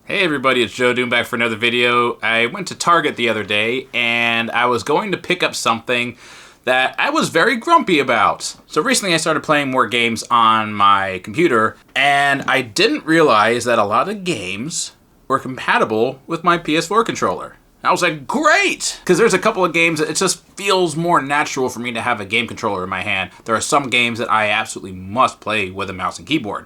Hey everybody, it's JoeDoom back for another video. I went to Target the other day and I was going to pick up something that I was very grumpy about. So recently I started playing more games on my computer and I didn't realize that a lot of games were compatible with my PS4 controller. I was like, great! Because there's a couple of games that it just feels more natural for me to have a game controller in my hand. There are some games that I absolutely must play with a mouse and keyboard.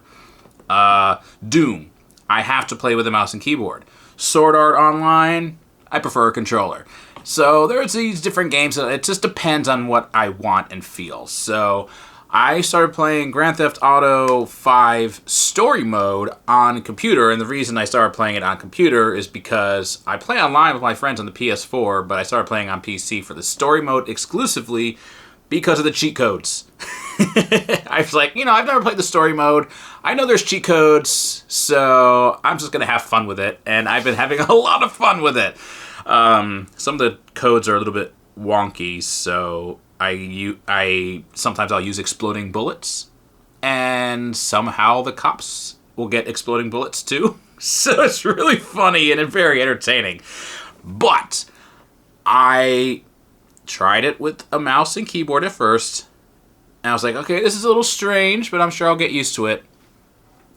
Doom. I have to play with a mouse and keyboard. Sword Art Online, I prefer a controller. So there's these different games that it just depends on what I want and feel. So I started playing Grand Theft Auto 5 Story Mode on computer, and the reason I started playing it on computer is because I play online with my friends on the PS4, but I started playing on PC for the Story Mode exclusively because of the cheat codes. I was like, I've never played the story mode. I know there's cheat codes, so I'm just going to have fun with it. And I've been having a lot of fun with it. Some of the codes are a little bit wonky, so sometimes I'll use exploding bullets. And somehow the cops will get exploding bullets too. So it's really funny and very entertaining. But I tried it with a mouse and keyboard at first. And I was like, okay, this is a little strange, but I'm sure I'll get used to it.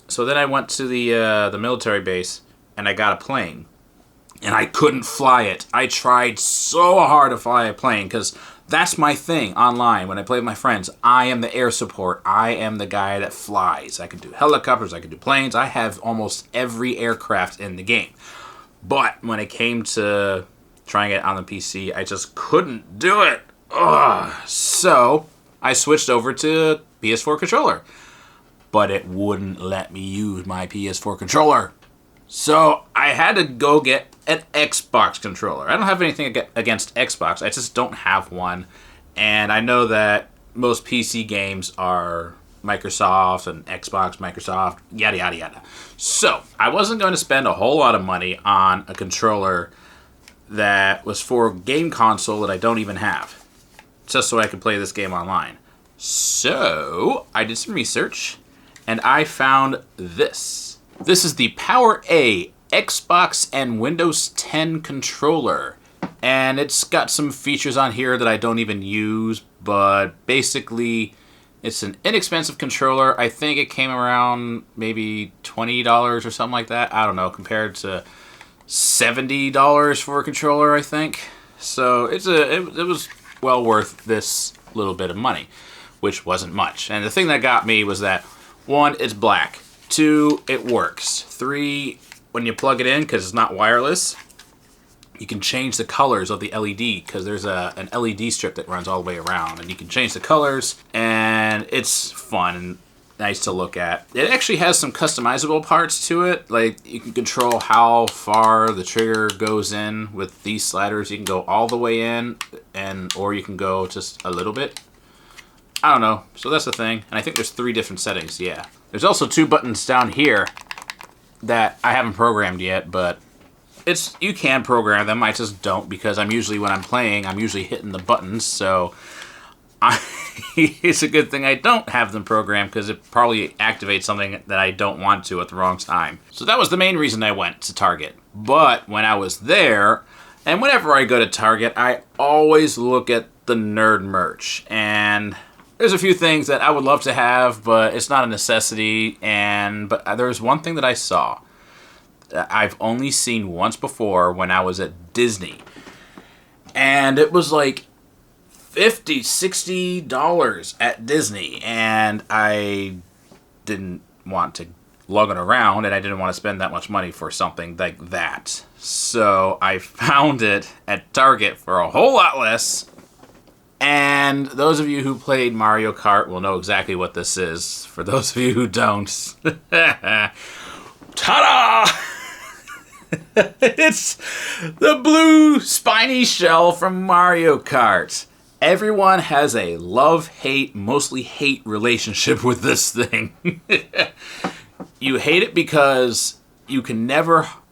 So then I went to the military base, and I got a plane. And I couldn't fly it. I tried so hard to fly a plane, because that's my thing online. When I play with my friends, I am the air support. I am the guy that flies. I can do helicopters, I can do planes. I have almost every aircraft in the game. But when it came to trying it on the PC, I just couldn't do it. Ugh. So I switched over to PS4 controller, but it wouldn't let me use my PS4 controller. So I had to go get an Xbox controller. I don't have anything against Xbox. I just don't have one. And I know that most PC games are Microsoft and Xbox, Microsoft, yada, yada, yada. So I wasn't going to spend a whole lot of money on a controller that was for a game console that I don't even have, just so I could play this game online. So I did some research, and I found this. This is the Power A Xbox and Windows 10 controller. And it's got some features on here that I don't even use, but basically it's an inexpensive controller. I think it came around maybe $20 or something like that. I don't know, compared to $70 for a controller, I think. So it was well worth this little bit of money, which wasn't much. And the thing that got me was that, 1, it's black. 2, it works. 3, when you plug it in, because it's not wireless, you can change the colors of the LED, because there's an LED strip that runs all the way around, and you can change the colors, and it's fun and nice to look at. It actually has some customizable parts to it. Like, you can control how far the trigger goes in with these sliders. You can go all the way in, or you can go just a little bit. I don't know. So that's the thing. And I think there's 3 different settings, yeah. There's also 2 buttons down here that I haven't programmed yet, but you can program them. I just don't, because when I'm playing, I'm usually hitting the buttons, so it's a good thing I don't have them programmed, because it probably activates something that I don't want to at the wrong time. So that was the main reason I went to Target. But when I was there, and whenever I go to Target, I always look at the nerd merch. And there's a few things that I would love to have, but it's not a necessity. But there's one thing that I saw that I've only seen once before when I was at Disney. And it was like $50, $60 at Disney, and I didn't want to lug it around, and I didn't want to spend that much money for something like that. So I found it at Target for a whole lot less, and those of you who played Mario Kart will know exactly what this is. For those of you who don't, ta-da! It's the blue spiny shell from Mario Kart. Everyone has a love-hate, mostly hate relationship with this thing. You hate it because you can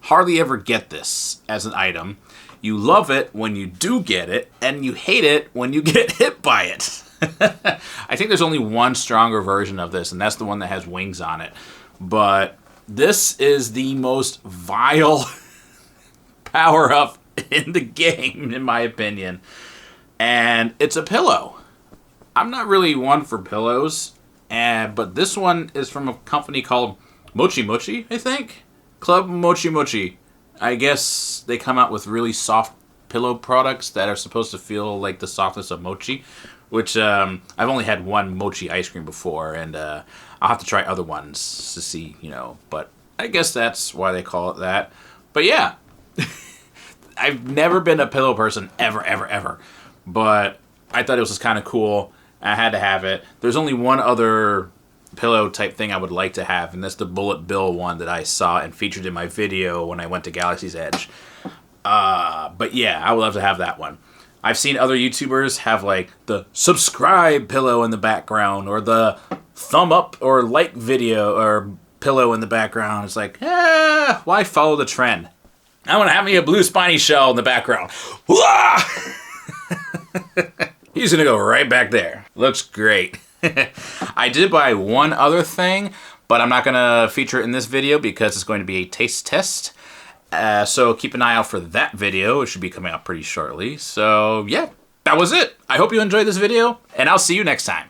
hardly ever get this as an item. You love it when you do get it, and you hate it when you get hit by it. I think there's only one stronger version of this, and that's the one that has wings on it. But This is the most vile power-up in the game, in my opinion. And it's a pillow. I'm not really one for pillows, but this one is from a company called Mochi Mochi, I think? Club Mochi Mochi. I guess they come out with really soft pillow products that are supposed to feel like the softness of mochi, which I've only had one mochi ice cream before, and I'll have to try other ones to see, but I guess that's why they call it that. But yeah, I've never been a pillow person, ever, but I thought it was just kind of cool. I had to have it. There's only one other pillow type thing I would like to have, and that's the Bullet Bill one that I saw and featured in my video when I went to Galaxy's Edge. But yeah, I would love to have that one. I've seen other YouTubers have like the subscribe pillow in the background, or the thumb up or like video or pillow in the background. It's like, why follow the trend? I want to have me a blue spiny shell in the background. He's gonna go right back there. Looks great. I did buy one other thing, but I'm not gonna feature it in this video because it's going to be a taste test. So keep an eye out for that video. It should be coming out pretty shortly. So yeah, that was it. I hope you enjoyed this video, and I'll see you next time.